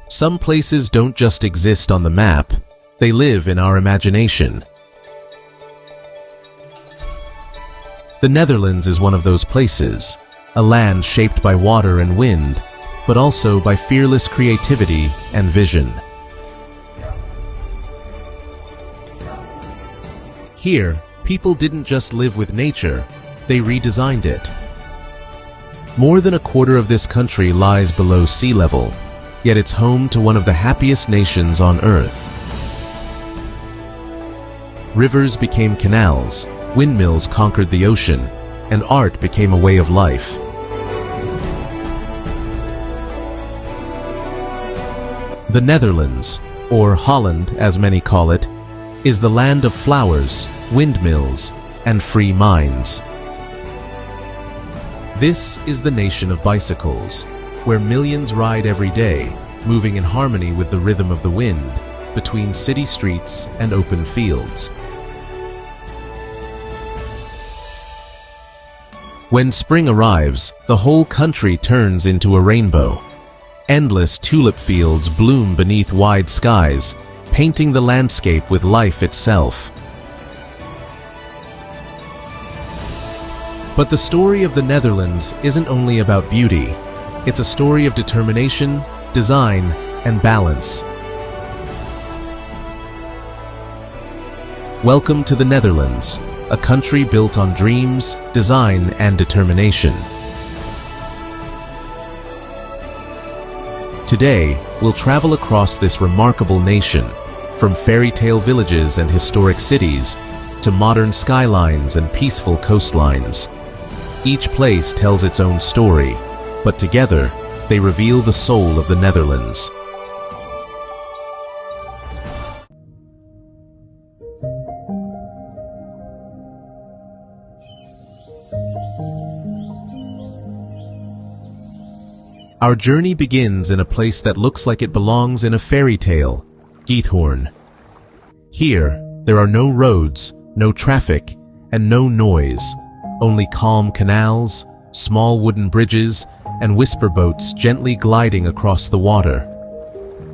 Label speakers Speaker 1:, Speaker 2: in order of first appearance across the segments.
Speaker 1: Some places don't just exist on the map, they live in our imagination. The Netherlands is one of those places, a land shaped by water and wind, but also by fearless creativity and vision. Here, people didn't just live with nature, they redesigned it. More than a quarter of this country lies below sea level, yet it's home to one of the happiest nations on Earth. Rivers became canals, windmills conquered the ocean, and art became a way of life. The Netherlands, or Holland as many call it, is the land of flowers, windmills, and free minds. This is the nation of bicycles, where millions ride every day, moving in harmony with the rhythm of the wind, between city streets and open fields. When spring arrives, the whole country turns into a rainbow. Endless tulip fields bloom beneath wide skies, painting the landscape with life itself. But the story of the Netherlands isn't only about beauty. It's a story of determination, design, and balance. Welcome to the Netherlands, a country built on dreams, design, and determination. Today, we'll travel across this remarkable nation, from fairy tale villages and historic cities to modern skylines and peaceful coastlines. Each place tells its own story, but together, they reveal the soul of the Netherlands. Our journey begins in a place that looks like it belongs in a fairy tale, Giethoorn. Here, there are no roads, no traffic, and no noise, only calm canals, small wooden bridges, and whisper boats gently gliding across the water.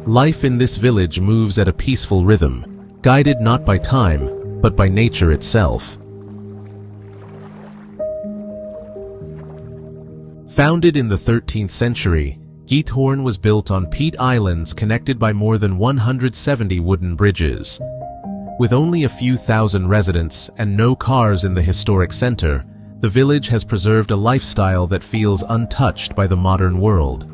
Speaker 1: Life in this village moves at a peaceful rhythm, guided not by time, but by nature itself. Founded in the 13th century, Giethoorn was built on peat islands connected by more than 170 wooden bridges. With only a few thousand residents and no cars in the historic center, the village has preserved a lifestyle that feels untouched by the modern world.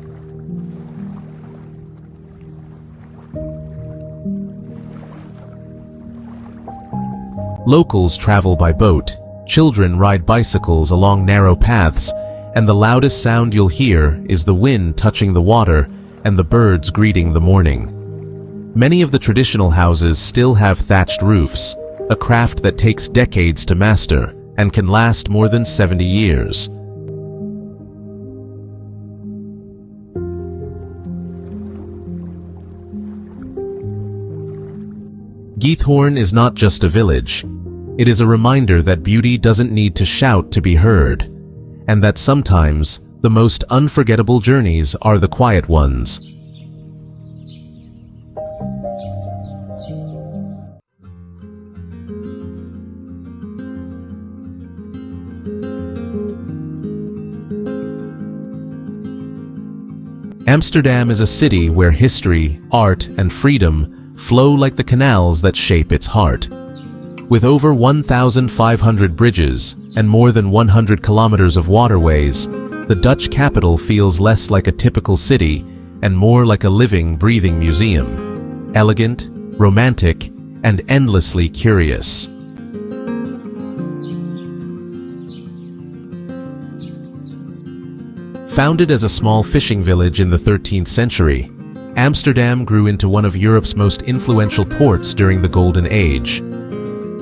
Speaker 1: Locals travel by boat, children ride bicycles along narrow paths, and the loudest sound you'll hear is the wind touching the water and the birds greeting the morning. Many of the traditional houses still have thatched roofs, a craft that takes decades to master and can last more than 70 years. Giethoorn is not just a village. It is a reminder that beauty doesn't need to shout to be heard, and that sometimes the most unforgettable journeys are the quiet ones. Amsterdam is a city where history, art, and freedom flow like the canals that shape its heart. With over 1,500 bridges and more than 100 kilometers of waterways, the Dutch capital feels less like a typical city and more like a living, breathing museum. Elegant, romantic, and endlessly curious. Founded as a small fishing village in the 13th century, Amsterdam grew into one of Europe's most influential ports during the Golden Age.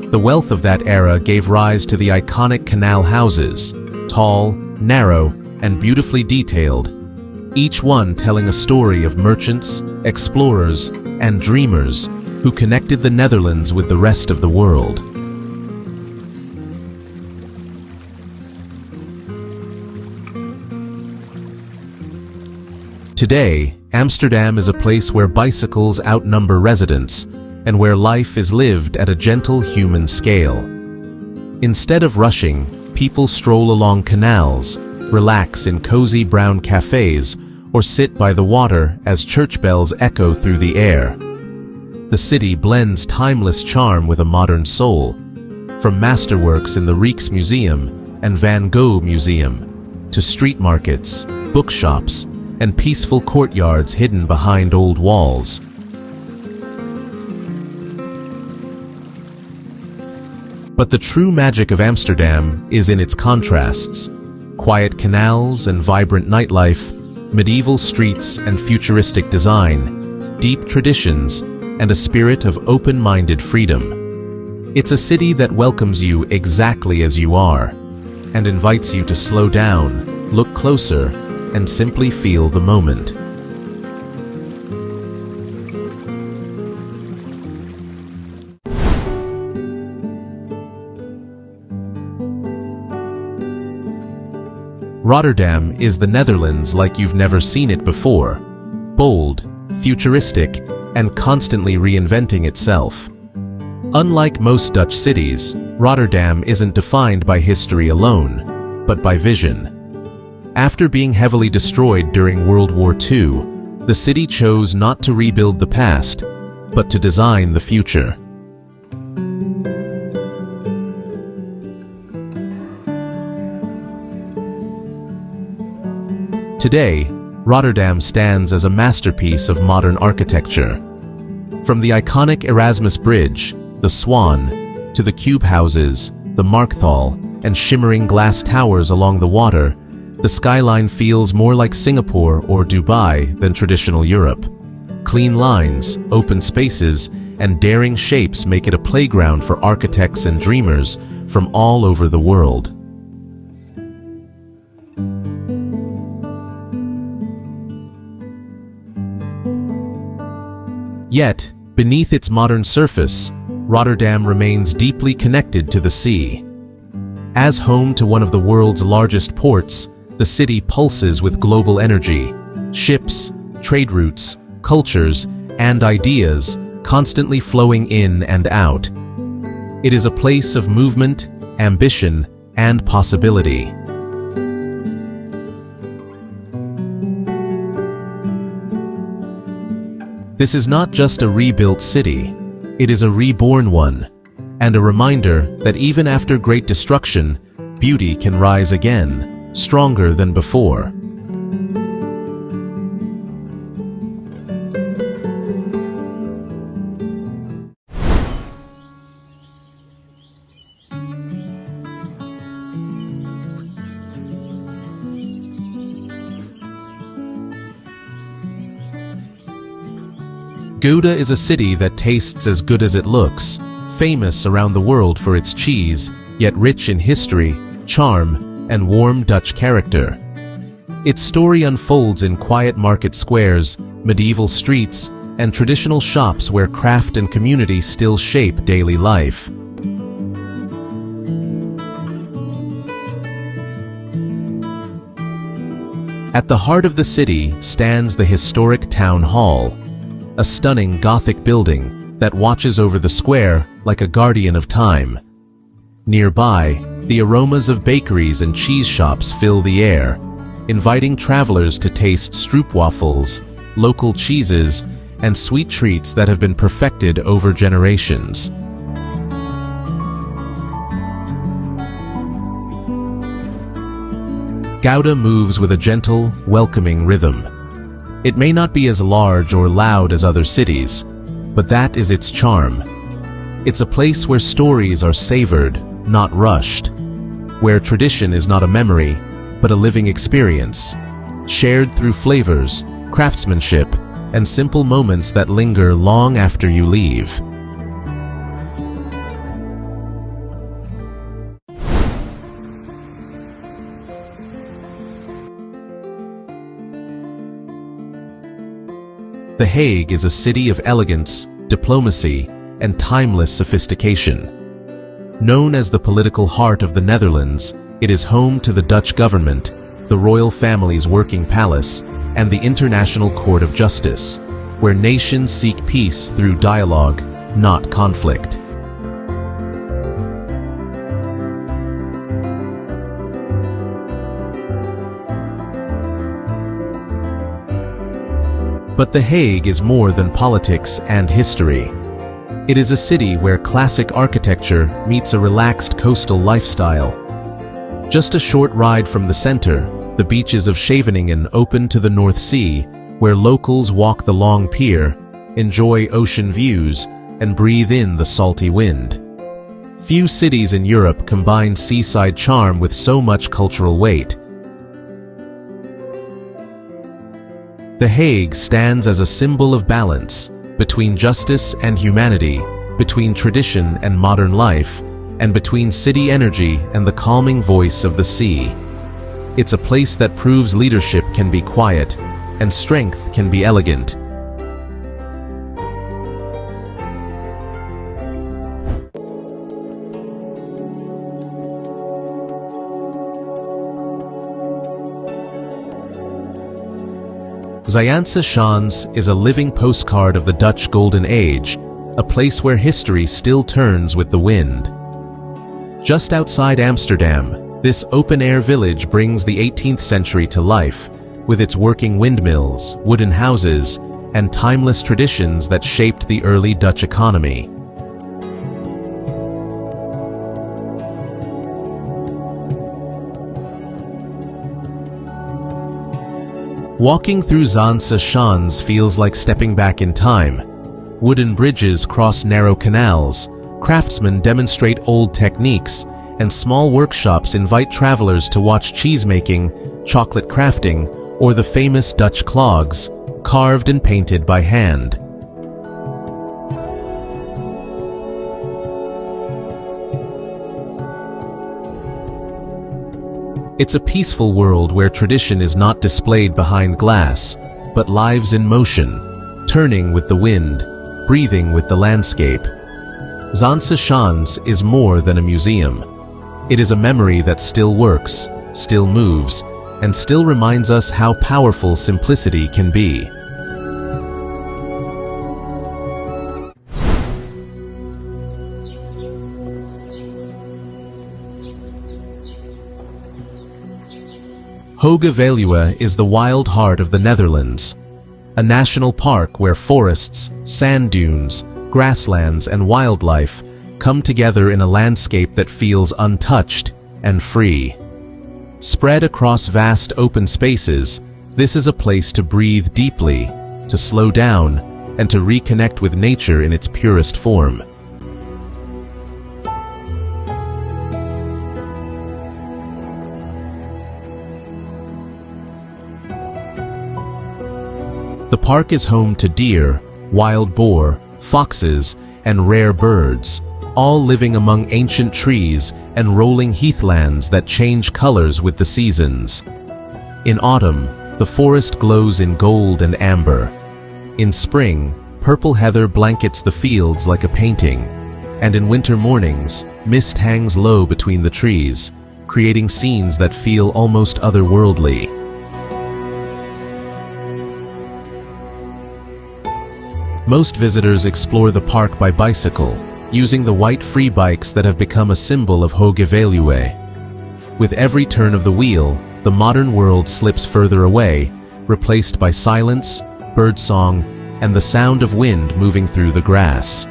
Speaker 1: The wealth of that era gave rise to the iconic canal houses, tall, narrow, and beautifully detailed, each one telling a story of merchants, explorers, and dreamers who connected the Netherlands with the rest of the world. Today, Amsterdam is a place where bicycles outnumber residents and where life is lived at a gentle human scale. Instead of rushing, people stroll along canals, relax in cozy brown cafes, or sit by the water as church bells echo through the air. The city blends timeless charm with a modern soul, from masterworks in the Rijksmuseum and Van Gogh Museum, to street markets, bookshops, and peaceful courtyards hidden behind old walls. But the true magic of Amsterdam is in its contrasts: quiet canals and vibrant nightlife, medieval streets and futuristic design, deep traditions, and a spirit of open-minded freedom. It's a city that welcomes you exactly as you are, and invites you to slow down, look closer, and simply feel the moment. Rotterdam is the Netherlands like you've never seen it before. Bold, futuristic, and constantly reinventing itself. Unlike most Dutch cities, Rotterdam isn't defined by history alone, but by vision. After being heavily destroyed during World War II, the city chose not to rebuild the past, but to design the future. Today, Rotterdam stands as a masterpiece of modern architecture. From the iconic Erasmus Bridge, the Swan, to the cube houses, the Markthal, and shimmering glass towers along the water, the skyline feels more like Singapore or Dubai than traditional Europe. Clean lines, open spaces, and daring shapes make it a playground for architects and dreamers from all over the world. Yet, beneath its modern surface, Rotterdam remains deeply connected to the sea. As home to one of the world's largest ports, the city pulses with global energy, ships, trade routes, cultures, and ideas constantly flowing in and out. It is a place of movement, ambition, and possibility. This is not just a rebuilt city, it is a reborn one, and a reminder that even after great destruction, beauty can rise again, stronger than before. Gouda is a city that tastes as good as it looks, famous around the world for its cheese, yet rich in history, charm, and warm Dutch character. Its story unfolds in quiet market squares, medieval streets, and traditional shops where craft and community still shape daily life. At the heart of the city stands the historic town hall, a stunning Gothic building that watches over the square like a guardian of time. Nearby, the aromas of bakeries and cheese shops fill the air, inviting travelers to taste stroopwafels, local cheeses, and sweet treats that have been perfected over generations. Gouda moves with a gentle, welcoming rhythm. It may not be as large or loud as other cities, but that is its charm. It's a place where stories are savored, not rushed, where tradition is not a memory, but a living experience, shared through flavors, craftsmanship, and simple moments that linger long after you leave. The Hague is a city of elegance, diplomacy, and timeless sophistication. Known as the political heart of the Netherlands, it is home to the Dutch government, the royal family's working palace, and the International Court of Justice, where nations seek peace through dialogue, not conflict. But The Hague is more than politics and history. It is a city where classic architecture meets a relaxed coastal lifestyle. Just a short ride from the center, the beaches of Scheveningen open to the North Sea, where locals walk the long pier, enjoy ocean views, and breathe in the salty wind. Few cities in Europe combine seaside charm with so much cultural weight. The Hague stands as a symbol of balance between justice and humanity, between tradition and modern life, and between city energy and the calming voice of the sea. It's a place that proves leadership can be quiet, and strength can be elegant. Zaanse Schans is a living postcard of the Dutch Golden Age, a place where history still turns with the wind. Just outside Amsterdam, this open-air village brings the 18th century to life, with its working windmills, wooden houses, and timeless traditions that shaped the early Dutch economy. Walking through Zaanse Schans feels like stepping back in time. Wooden bridges cross narrow canals, craftsmen demonstrate old techniques, and small workshops invite travelers to watch cheesemaking, chocolate crafting, or the famous Dutch clogs, carved and painted by hand. It's a peaceful world where tradition is not displayed behind glass, but lives in motion, turning with the wind, breathing with the landscape. Zaanse Schans is more than a museum. It is a memory that still works, still moves, and still reminds us how powerful simplicity can be. Hoge Veluwe is the wild heart of the Netherlands, a national park where forests, sand dunes, grasslands, and wildlife come together in a landscape that feels untouched and free. Spread across vast open spaces, this is a place to breathe deeply, to slow down, and to reconnect with nature in its purest form. The park is home to deer, wild boar, foxes, and rare birds, all living among ancient trees and rolling heathlands that change colors with the seasons. In autumn, the forest glows in gold and amber. In spring, purple heather blankets the fields like a painting, and in winter mornings, mist hangs low between the trees, creating scenes that feel almost otherworldly. Most visitors explore the park by bicycle, using the white free bikes that have become a symbol of Hoge Veluwe. With every turn of the wheel, the modern world slips further away, replaced by silence, birdsong, and the sound of wind moving through the grass.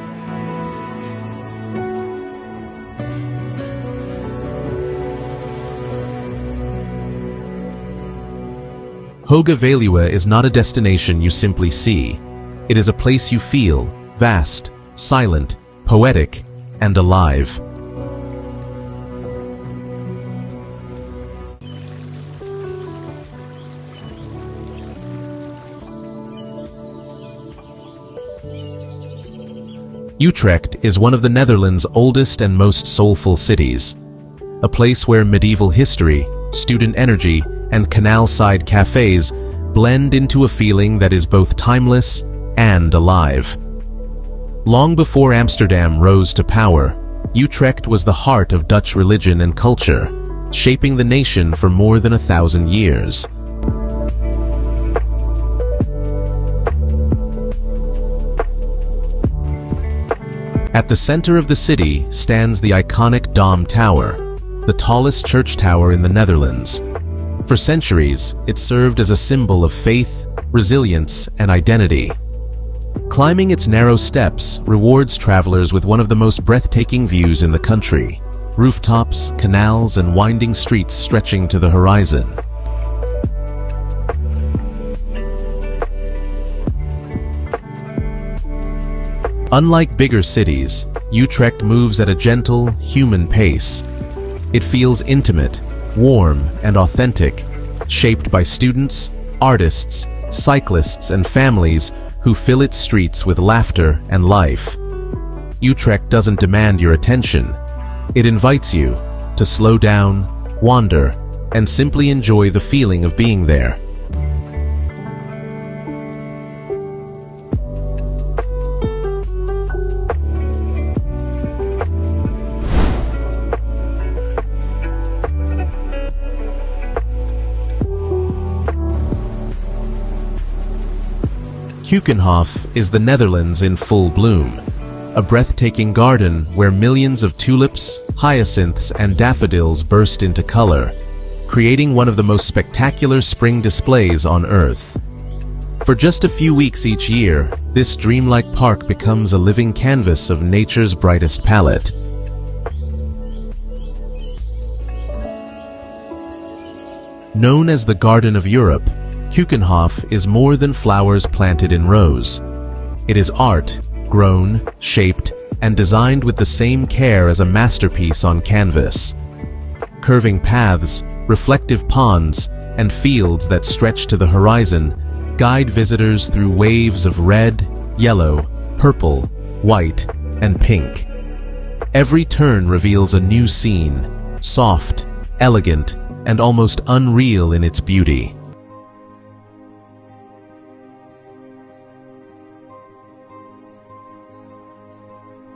Speaker 1: Hoge Veluwe is not a destination you simply see. It is a place you feel, vast, silent, poetic, and alive. Utrecht is one of the Netherlands' oldest and most soulful cities. A place where medieval history, student energy, and canal-side cafes blend into a feeling that is both timeless and alive. Long before Amsterdam rose to power, Utrecht was the heart of Dutch religion and culture, shaping the nation for more than 1,000 years. At the center of the city stands the iconic Dom Tower, the tallest church tower in the Netherlands. For centuries, it served as a symbol of faith, resilience, and identity. Climbing its narrow steps rewards travelers with one of the most breathtaking views in the country: rooftops, canals, and winding streets stretching to the horizon. Unlike bigger cities, Utrecht moves at a gentle, human pace. It feels intimate, warm, and authentic, shaped by students, artists, cyclists, and families who fill its streets with laughter and life. Utrecht doesn't demand your attention. It invites you to slow down, wander, and simply enjoy the feeling of being there. Keukenhof is the Netherlands in full bloom, a breathtaking garden where millions of tulips, hyacinths, and daffodils burst into color, creating one of the most spectacular spring displays on Earth. For just a few weeks each year, this dreamlike park becomes a living canvas of nature's brightest palette. Known as the Garden of Europe, Keukenhof is more than flowers planted in rows. It is art, grown, shaped, and designed with the same care as a masterpiece on canvas. Curving paths, reflective ponds, and fields that stretch to the horizon guide visitors through waves of red, yellow, purple, white, and pink. Every turn reveals a new scene, soft, elegant, and almost unreal in its beauty.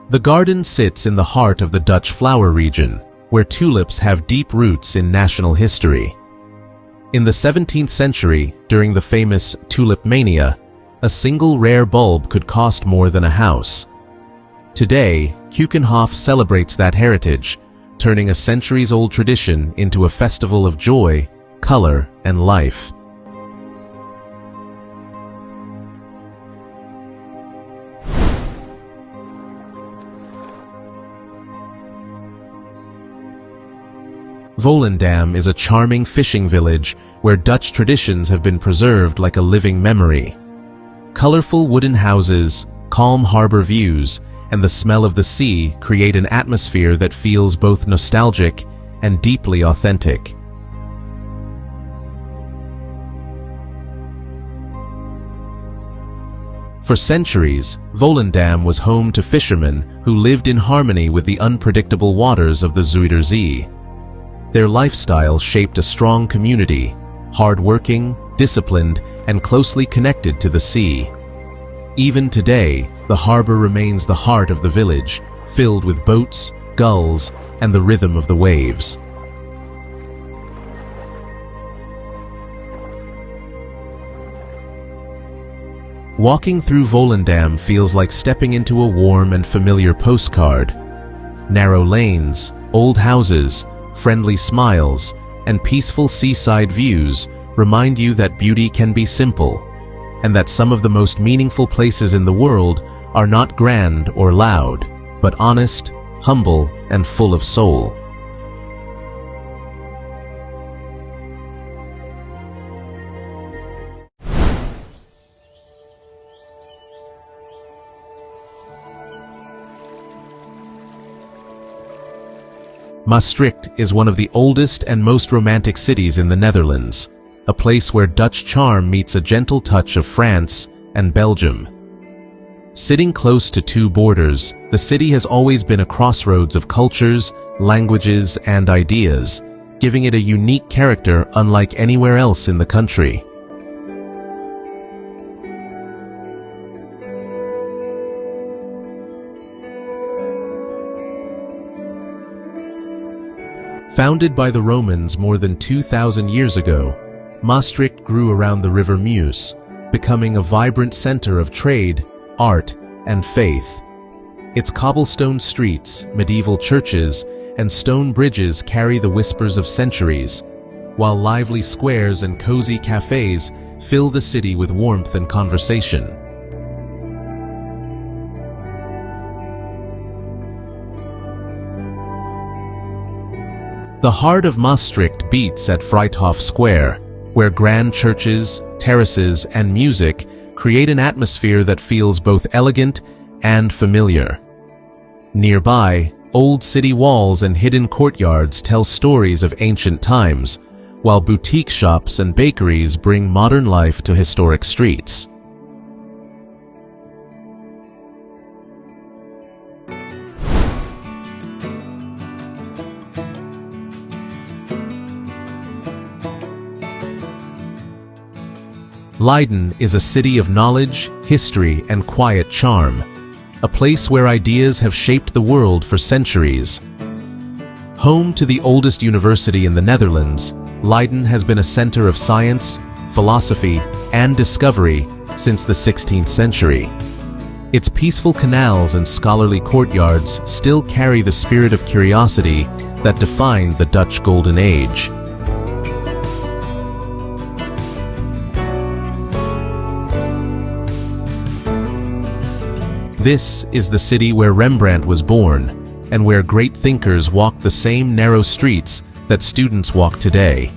Speaker 1: The garden sits in the heart of the Dutch flower region, where tulips have deep roots in national history. In the 17th century, during the famous tulip mania, a single rare bulb could cost more than a house. Today, Keukenhof celebrates that heritage, turning a centuries-old tradition into a festival of joy, color, and life. Volendam is a charming fishing village where Dutch traditions have been preserved like a living memory. Colorful wooden houses, calm harbor views, and the smell of the sea create an atmosphere that feels both nostalgic and deeply authentic. For centuries, Volendam was home to fishermen who lived in harmony with the unpredictable waters of the Zuiderzee. Their lifestyle shaped a strong community, hard-working, disciplined, and closely connected to the sea. Even today, the harbor remains the heart of the village, filled with boats, gulls, and the rhythm of the waves. Walking through Volendam feels like stepping into a warm and familiar postcard. Narrow lanes, old houses, friendly smiles, and peaceful seaside views remind you that beauty can be simple, and that some of the most meaningful places in the world are not grand or loud, but honest, humble, and full of soul. Maastricht is one of the oldest and most romantic cities in the Netherlands, a place where Dutch charm meets a gentle touch of France and Belgium. Sitting close to two borders, the city has always been a crossroads of cultures, languages, and ideas, giving it a unique character unlike anywhere else in the country. Founded by the Romans more than 2,000 years ago, Maastricht grew around the river Meuse, becoming a vibrant center of trade, art, and faith. Its cobblestone streets, medieval churches, and stone bridges carry the whispers of centuries, while lively squares and cozy cafes fill the city with warmth and conversation. The heart of Maastricht beats at Vrijthof Square, where grand churches, terraces, and music create an atmosphere that feels both elegant and familiar. Nearby, old city walls and hidden courtyards tell stories of ancient times, while boutique shops and bakeries bring modern life to historic streets. Leiden is a city of knowledge, history, and quiet charm, a place where ideas have shaped the world for centuries. Home to the oldest university in the Netherlands, Leiden has been a center of science, philosophy, and discovery since the 16th century. Its peaceful canals and scholarly courtyards still carry the spirit of curiosity that defined the Dutch Golden Age. This is the city where Rembrandt was born, and where great thinkers walked the same narrow streets that students walk today.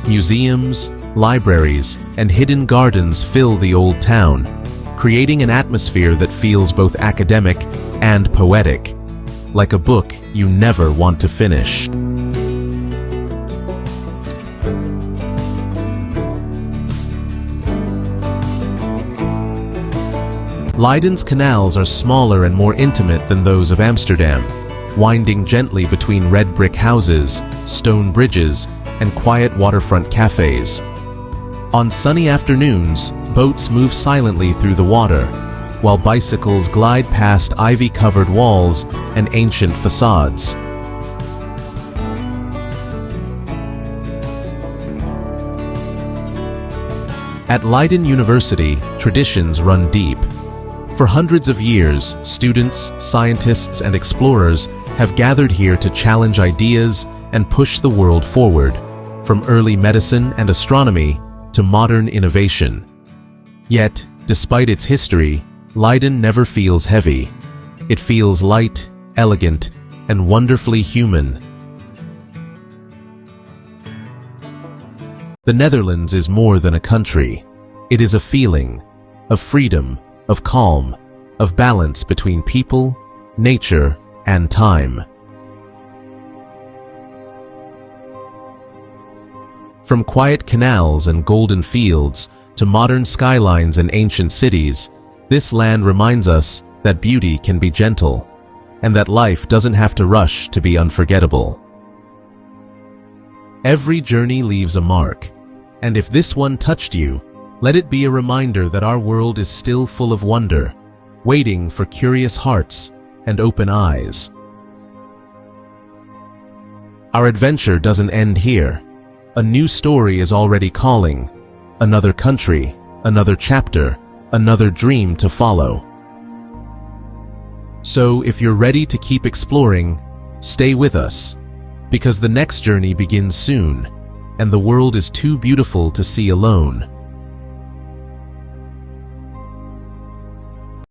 Speaker 1: Museums, libraries, and hidden gardens fill the old town, creating an atmosphere that feels both academic and poetic, like a book you never want to finish. Leiden's canals are smaller and more intimate than those of Amsterdam, winding gently between red brick houses, stone bridges, and quiet waterfront cafes. On sunny afternoons, boats move silently through the water, while bicycles glide past ivy-covered walls and ancient facades. At Leiden University, traditions run deep. For hundreds of years, students, scientists, and explorers have gathered here to challenge ideas and push the world forward, from early medicine and astronomy to modern innovation. Yet, despite its history, Leiden never feels heavy. It feels light, elegant, and wonderfully human. The Netherlands is more than a country. It is a feeling of freedom, of calm, of balance between people, nature, and time. From quiet canals and golden fields to modern skylines and ancient cities, this land reminds us that beauty can be gentle, and that life doesn't have to rush to be unforgettable. Every journey leaves a mark, and if this one touched you, let it be a reminder that our world is still full of wonder, waiting for curious hearts and open eyes. Our adventure doesn't end here. A new story is already calling. Another country, another chapter, another dream to follow. So if you're ready to keep exploring, stay with us, because the next journey begins soon, and the world is too beautiful to see alone.